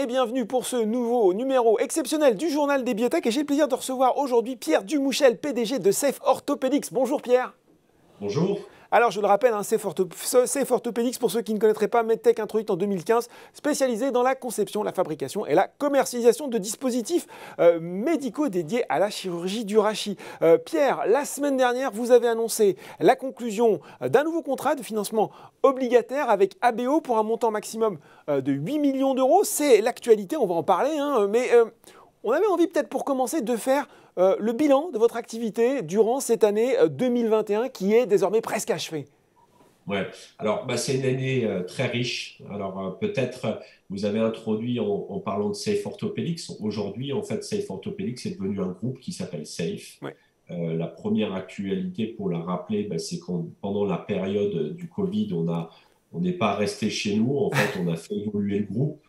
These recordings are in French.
et bienvenue pour ce nouveau numéro exceptionnel du Journal des Biotech. Et j'ai le plaisir de recevoir aujourd'hui Pierre Dumouchel, PDG de Safe Orthopedics. Bonjour Pierre. Bonjour. Alors je le rappelle, Safe Orthopedics, pour ceux qui ne connaîtraient pas, MedTech introduite en 2015, spécialisée dans la conception, la fabrication et la commercialisation de dispositifs médicaux dédiés à la chirurgie du rachis. Pierre, la semaine dernière, vous avez annoncé la conclusion d'un nouveau contrat de financement obligataire avec ABO pour un montant maximum de 8 millions d'euros. C'est l'actualité, on va en parler, mais on avait envie peut-être pour commencer de faire le bilan de votre activité durant cette année 2021 qui est désormais presque achevée. Ouais. Alors, c'est une année très riche. Alors, peut-être vous avez introduit en parlant de Safe Orthopedics. Aujourd'hui, en fait, Safe Orthopedics est devenu un groupe qui s'appelle Safe. Ouais. La première actualité, pour la rappeler, c'est quand pendant la période du Covid, on n'est pas resté chez nous. En fait, on a fait évoluer le groupe.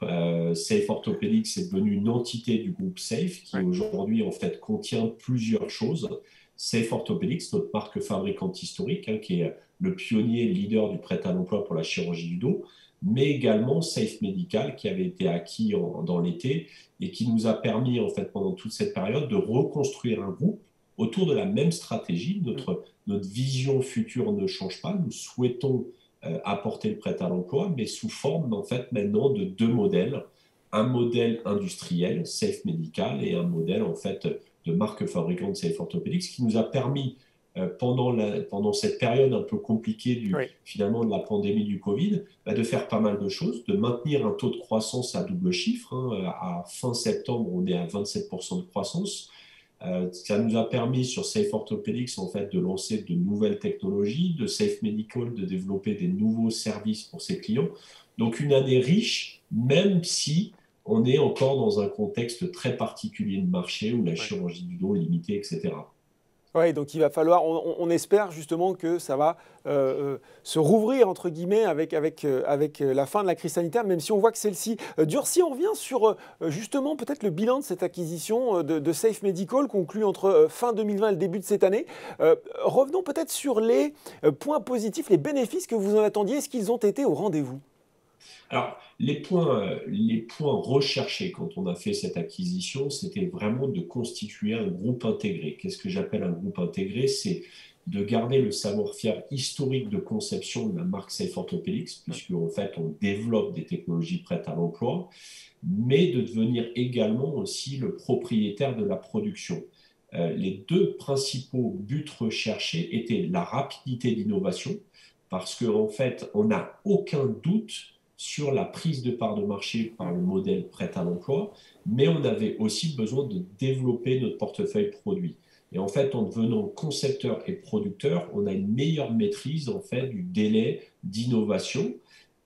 Safe Orthopedics est devenu une entité du groupe Safe qui Ouais. aujourd'hui, en fait, contient plusieurs choses. Safe Orthopedics, notre marque fabricante historique, qui est le pionnier et le leader du prêt à l'emploi pour la chirurgie du dos, mais également Safe Medical qui avait été acquis dans l'été et qui nous a permis, en fait, pendant toute cette période, de reconstruire un groupe autour de la même stratégie. Notre vision future ne change pas. Nous souhaitons apporter le prêt à l'emploi, mais sous forme, en fait, maintenant de deux modèles. Un modèle industriel, Safe Medical, et un modèle, en fait, de marque fabricante Safe Orthopedics, qui nous a permis, pendant cette période un peu compliquée finalement de la pandémie du Covid, de faire pas mal de choses, de maintenir un taux de croissance à double chiffre. À fin septembre, on est à 27% de croissance. Ça nous a permis sur Safe Orthopedics en fait, de lancer de nouvelles technologies, de Safe Medical, de développer des nouveaux services pour ses clients. Donc une année riche, même si on est encore dans un contexte très particulier de marché où la chirurgie du dos est limitée, etc. Oui, donc il va falloir, on espère justement que ça va se rouvrir, entre guillemets, avec la fin de la crise sanitaire, même si on voit que celle-ci dure. Si on revient sur justement peut-être le bilan de cette acquisition de Safe Medical conclue entre fin 2020 et le début de cette année, revenons peut-être sur les points positifs, les bénéfices que vous en attendiez. Est-ce qu'ils ont été au rendez-vous ? Alors, les points recherchés quand on a fait cette acquisition, c'était vraiment de constituer un groupe intégré. Qu'est-ce que j'appelle un groupe intégré? C'est de garder le savoir-faire historique de conception de la marque Safe Orthopedics, puisque en fait, on développe des technologies prêtes à l'emploi, mais de devenir également aussi le propriétaire de la production. Les deux principaux buts recherchés étaient la rapidité d'innovation, parce qu'en fait, on n'a aucun doute sur la prise de part de marché par le modèle prêt à l'emploi, mais on avait aussi besoin de développer notre portefeuille produit. Et en fait, en devenant concepteur et producteur, on a une meilleure maîtrise en fait du délai d'innovation.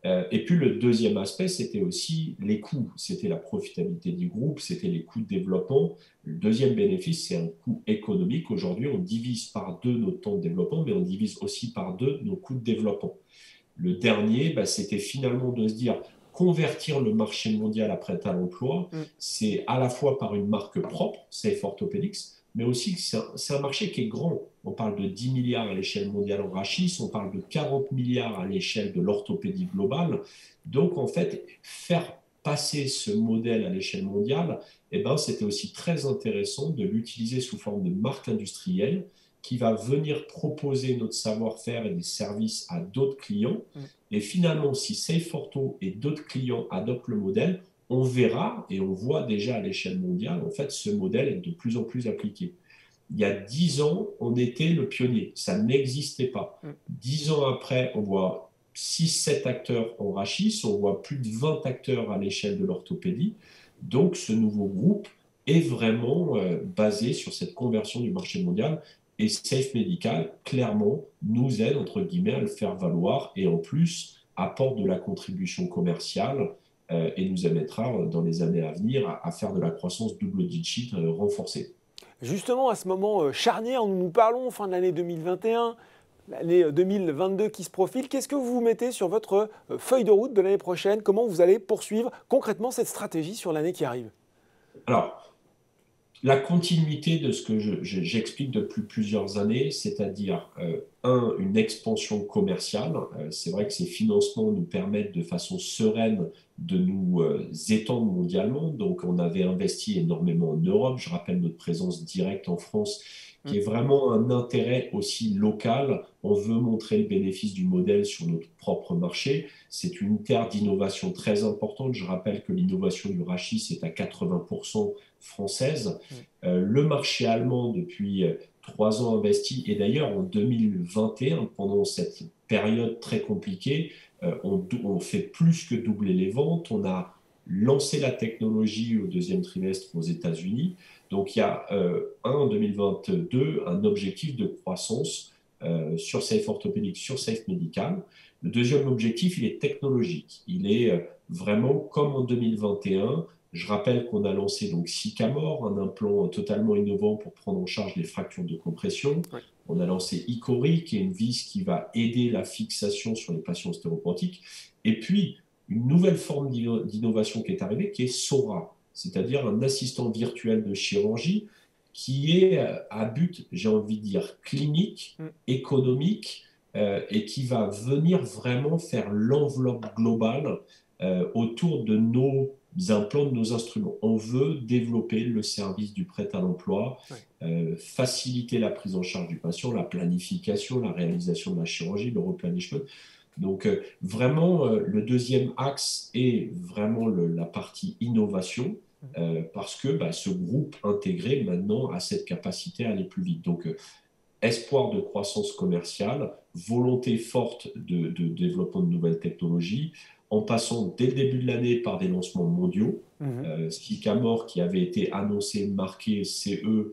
Et puis le deuxième aspect, c'était aussi les coûts. C'était la profitabilité du groupe, c'était les coûts de développement. Le deuxième bénéfice, c'est un coût économique. Aujourd'hui, on divise par deux notre temps de développement, mais on divise aussi par deux nos coûts de développement. Le dernier, c'était finalement de se dire convertir le marché mondial à prêt à l'emploi, c'est à la fois par une marque propre, Safe Orthopedics, mais aussi c'est un marché qui est grand. On parle de 10 milliards à l'échelle mondiale en rachis, on parle de 40 milliards à l'échelle de l'orthopédie globale. Donc, en fait, faire passer ce modèle à l'échelle mondiale, c'était aussi très intéressant de l'utiliser sous forme de marque industrielle qui va venir proposer notre savoir-faire et des services à d'autres clients. Et finalement, si Safe Ortho et d'autres clients adoptent le modèle, on verra et on voit déjà à l'échelle mondiale, en fait, ce modèle est de plus en plus appliqué. Il y a 10 ans, on était le pionnier. Ça n'existait pas. 10 ans après, on voit 6-7 acteurs en rachis, on voit plus de 20 acteurs à l'échelle de l'orthopédie. Donc, ce nouveau groupe est vraiment basé sur cette conversion du marché mondial. Et Safe Medical, clairement, nous aide, entre guillemets, à le faire valoir et en plus, apporte de la contribution commerciale et nous aidera dans les années à venir à faire de la croissance double digit renforcée. Justement, à ce moment charnière où nous parlons, fin de l'année 2021, l'année 2022 qui se profile, qu'est-ce que vous mettez sur votre feuille de route de l'année prochaine? Comment vous allez poursuivre concrètement cette stratégie sur l'année qui arrive? Alors, la continuité de ce que j'explique depuis plusieurs années, c'est-à-dire, une expansion commerciale. C'est vrai que ces financements nous permettent de façon sereine de nous étendre mondialement. Donc, on avait investi énormément en Europe. Je rappelle notre présence directe en France, qui est vraiment un intérêt aussi local. On veut montrer le bénéfice du modèle sur notre propre marché. C'est une terre d'innovation très importante. Je rappelle que l'innovation du rachis est à 80% française. Le marché allemand, depuis 3 ans investi, et d'ailleurs en 2021, pendant cette période très compliquée, on fait plus que doubler les ventes. On a lancé la technologie au deuxième trimestre aux États-Unis. Donc il y a en 2022 un objectif de croissance sur Safe Orthopedics, sur Safe Medical. Le deuxième objectif, il est technologique. Il est vraiment comme en 2021. Je rappelle qu'on a lancé donc Sycamore, un implant totalement innovant pour prendre en charge les fractures de compression. Ouais. On a lancé Icori, qui est une vis qui va aider la fixation sur les patients ostéoporotiques. Et puis, une nouvelle forme d'innovation qui est arrivée, qui est Sora, c'est-à-dire un assistant virtuel de chirurgie qui est à but, j'ai envie de dire, clinique, économique, et qui va venir vraiment faire l'enveloppe globale autour de nos implants, de nos instruments. On veut développer le service du prêt à l'emploi, faciliter la prise en charge du patient, la planification, la réalisation de la chirurgie, le replenishment. Donc vraiment, le deuxième axe est vraiment la partie innovation, parce que ce groupe intégré maintenant a cette capacité à aller plus vite. Donc espoir de croissance commerciale, volonté forte de développement de nouvelles technologies, en passant dès le début de l'année par des lancements mondiaux. Sycamore, qui avait été annoncé, marqué CE,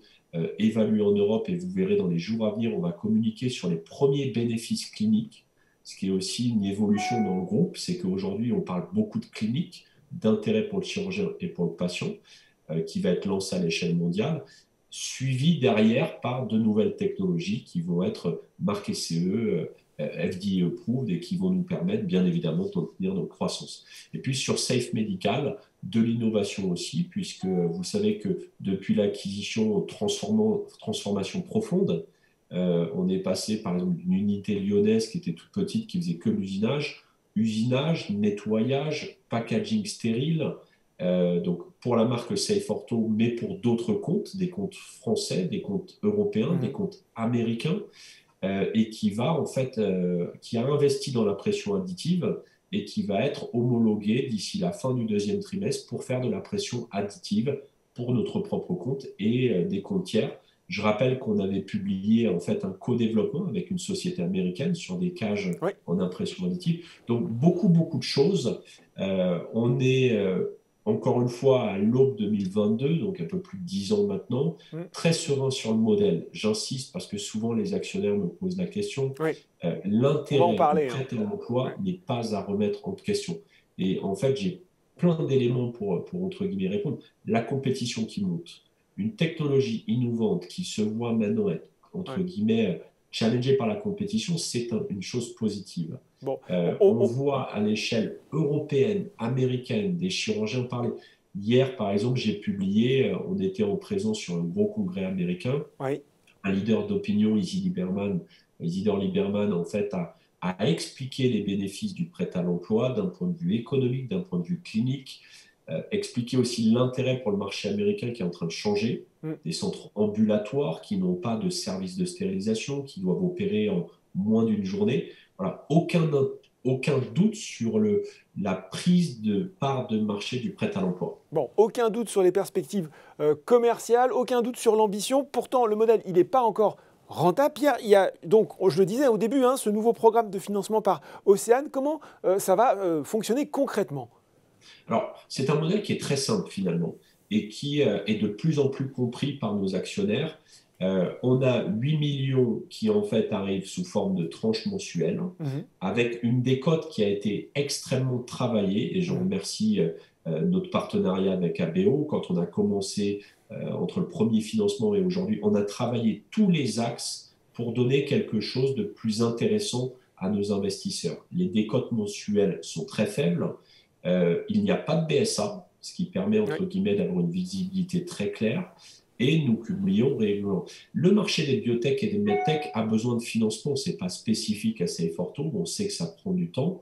évalué en Europe, et vous verrez dans les jours à venir, on va communiquer sur les premiers bénéfices cliniques, ce qui est aussi une évolution dans le groupe. C'est qu'aujourd'hui, on parle beaucoup de cliniques, d'intérêt pour le chirurgien et pour le patient, qui va être lancé à l'échelle mondiale, suivi derrière par de nouvelles technologies qui vont être marquées CE, FDA approved, et qui vont nous permettre bien évidemment d'obtenir notre croissance. Et puis sur Safe Medical, de l'innovation aussi, puisque vous savez que depuis l'acquisition transformation profonde, on est passé par exemple d'une unité lyonnaise qui était toute petite, qui faisait que usinage, nettoyage, packaging stérile, donc pour la marque Safe Ortho, mais pour d'autres comptes, des comptes français, des comptes européens, des comptes américains, et qui qui a investi dans la pression additive et qui va être homologué d'ici la fin du deuxième trimestre pour faire de la pression additive pour notre propre compte et des comptes tiers. Je rappelle qu'on avait publié en fait un co-développement avec une société américaine sur des cages en impression additive. Donc beaucoup de choses. On est encore une fois à l'aube 2022, donc un peu plus de 10 ans maintenant, très serein sur le modèle. J'insiste parce que souvent les actionnaires me posent la question. L'intérêt du prêt à l'emploi n'est pas à remettre en question. Et en fait, j'ai plein d'éléments pour entre guillemets répondre. La compétition qui monte, une technologie innovante qui se voit maintenant être entre guillemets challengée par la compétition, c'est une chose positive. Bon, on voit à l'échelle européenne, américaine, des chirurgiens parler. Hier, par exemple, j'ai publié, on était en présence sur un gros congrès américain, un leader d'opinion, Isidore Lieberman, en fait, a expliqué les bénéfices du prêt à l'emploi d'un point de vue économique, d'un point de vue clinique, expliquer aussi l'intérêt pour le marché américain qui est en train de changer, des centres ambulatoires qui n'ont pas de service de stérilisation, qui doivent opérer en moins d'une journée. Voilà, aucun doute sur la prise de part de marché du prêt à l'emploi. Bon, aucun doute sur les perspectives commerciales, aucun doute sur l'ambition. Pourtant, le modèle, il n'est pas encore rentable. Pierre, il y a donc, je le disais au début, ce nouveau programme de financement par Océane. Comment ça va fonctionner concrètement ? Alors, c'est un modèle qui est très simple finalement et qui est de plus en plus compris par nos actionnaire. On a 8 millions qui en fait arrivent sous forme de tranches mensuelles avec une décote qui a été extrêmement travaillée et je remercie notre partenariat avec ABO. Quand on a commencé entre le premier financement et aujourd'hui, on a travaillé tous les axes pour donner quelque chose de plus intéressant à nos investisseurs. Les décotes mensuelles sont très faibles. Il n'y a pas de BSA, ce qui permet entre guillemets d'avoir une visibilité très claire. et nous publions régulièrement. Le marché des biotech et des medtech a besoin de financement, ce n'est pas spécifique à Safe Ortho, on sait que ça prend du temps,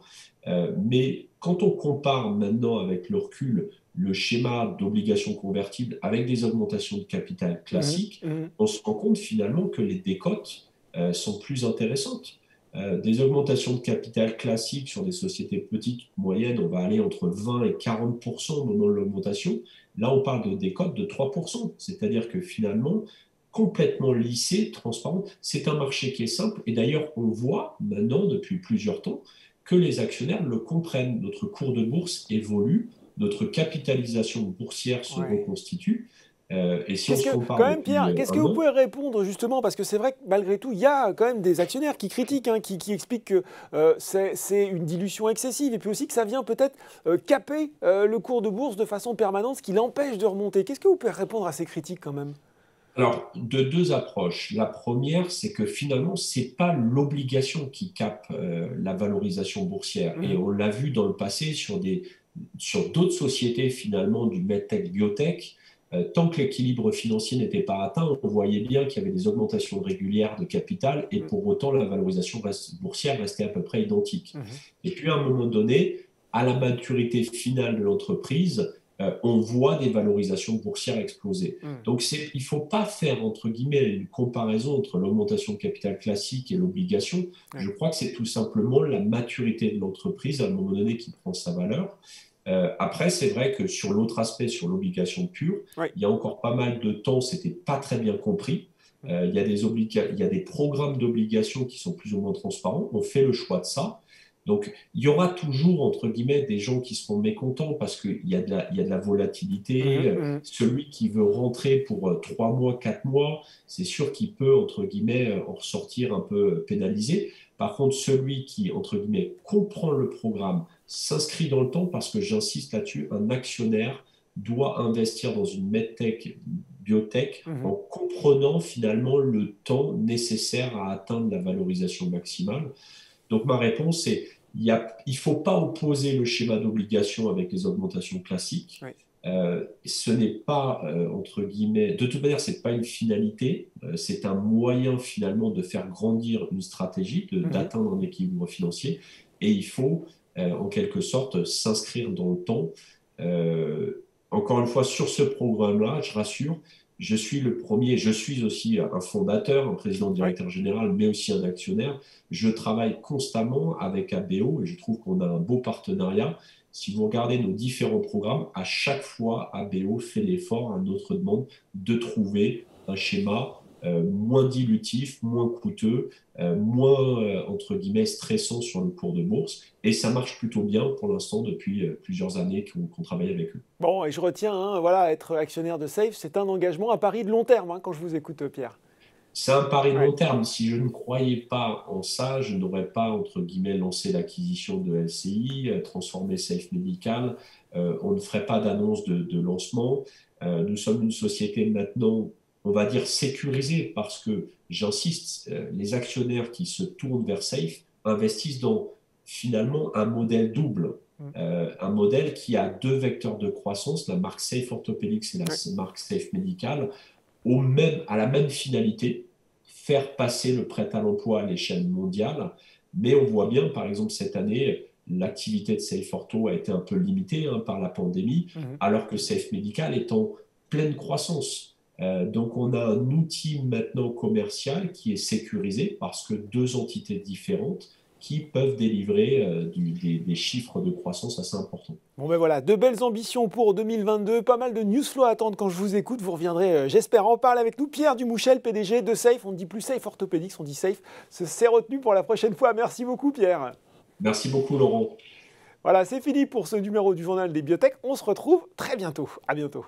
mais quand on compare maintenant avec le recul le schéma d'obligations convertibles avec des augmentations de capital classiques, on se rend compte finalement que les décotes sont plus intéressantes. Des augmentations de capital classiques sur des sociétés petites, moyennes, on va aller entre 20 et 40% au moment de l'augmentation. Là, on parle de décotes de 3%, c'est-à-dire que finalement, complètement lissé, transparent, c'est un marché qui est simple. Et d'ailleurs, on voit maintenant, depuis plusieurs temps, que les actionnaires le comprennent. Notre cours de bourse évolue, notre capitalisation boursière se reconstitue. Et si on se compare quand même, Pierre, qu'est-ce que vous pouvez répondre justement, parce que c'est vrai que malgré tout, il y a quand même des actionnaires qui critiquent, hein, qui expliquent que c'est une dilution excessive, et puis aussi que ça vient peut-être caper le cours de bourse de façon permanente, ce qui l'empêche de remonter. Qu'est-ce que vous pouvez répondre à ces critiques quand même? Alors, de deux approches. La première, c'est que finalement, ce n'est pas l'obligation qui capte la valorisation boursière. Et on l'a vu dans le passé sur d'autres sociétés finalement du medtech, biotech. Tant que l'équilibre financier n'était pas atteint, on voyait bien qu'il y avait des augmentations régulières de capital et pour autant la valorisation boursière restait à peu près identique. Et puis à un moment donné, à la maturité finale de l'entreprise, on voit des valorisations boursières exploser. Donc il ne faut pas faire entre guillemets une comparaison entre l'augmentation de capital classique et l'obligation. Je crois que c'est tout simplement la maturité de l'entreprise à un moment donné qui prend sa valeur. Après, c'est vrai que sur l'autre aspect, sur l'obligation pure, il y a encore pas mal de temps, c'était pas très bien compris. Il y a des programmes d'obligations qui sont plus ou moins transparents. On fait le choix de ça. Donc, il y aura toujours, entre guillemets, des gens qui seront mécontents parce qu'il y a de la volatilité. Celui qui veut rentrer pour 3 mois, 4 mois, c'est sûr qu'il peut, entre guillemets, en ressortir un peu pénalisé. Par contre, celui qui, entre guillemets, comprend le programme, s'inscrit dans le temps, parce que j'insiste là-dessus, un actionnaire doit investir dans une medtech, biotech, en comprenant finalement le temps nécessaire à atteindre la valorisation maximale. Donc ma réponse est, il ne faut pas opposer le schéma d'obligation avec les augmentations classiques. Ce n'est pas, entre guillemets, de toute manière, ce n'est pas une finalité, c'est un moyen finalement de faire grandir une stratégie, d'atteindre un équilibre financier, et il faut en quelque sorte s'inscrire dans le temps. Encore une fois, sur ce programme-là, je rassure, je suis le premier, je suis aussi un fondateur, un président directeur général, mais aussi un actionnaire. Je travaille constamment avec ABO et je trouve qu'on a un beau partenariat. Si vous regardez nos différents programmes, à chaque fois, ABO fait l'effort à notre demande de trouver un schéma moins dilutif, moins coûteux, moins, entre guillemets, stressant sur le cours de bourse. Et ça marche plutôt bien pour l'instant depuis plusieurs années qu'on travaille avec eux. Bon, et je retiens, hein, voilà, être actionnaire de Safe, c'est un engagement, un pari de long terme, hein, quand je vous écoute, Pierre. C'est un pari de long terme. Si je ne croyais pas en ça, je n'aurais pas, entre guillemets, lancé l'acquisition de LCI, transformé Safe Medical. On ne ferait pas d'annonce de lancement. Nous sommes une société maintenant, on va dire, sécurisée, parce que, j'insiste, les actionnaires qui se tournent vers Safe investissent dans, finalement, un modèle double. Un modèle qui a deux vecteurs de croissance, la marque Safe Orthopedics et la marque Safe Medical, à la même finalité, faire passer le prêt à l'emploi à l'échelle mondiale. Mais on voit bien, par exemple, cette année, l'activité de Safe Ortho a été un peu limitée par la pandémie, alors que Safe Medical est en pleine croissance. Donc on a un outil maintenant commercial qui est sécurisé parce que deux entités différentes qui peuvent délivrer des chiffres de croissance assez importants. Bon ben voilà, de belles ambitions pour 2022, pas mal de news flow à attendre quand je vous écoute. Vous reviendrez, j'espère, en parler avec nous. Pierre Dumouchel, PDG de Safe. On ne dit plus Safe Orthopedics, on dit Safe. C'est retenu pour la prochaine fois. Merci beaucoup, Pierre. Merci beaucoup, Laurent. Voilà, c'est fini pour ce numéro du Journal des Biotech. On se retrouve très bientôt. À bientôt.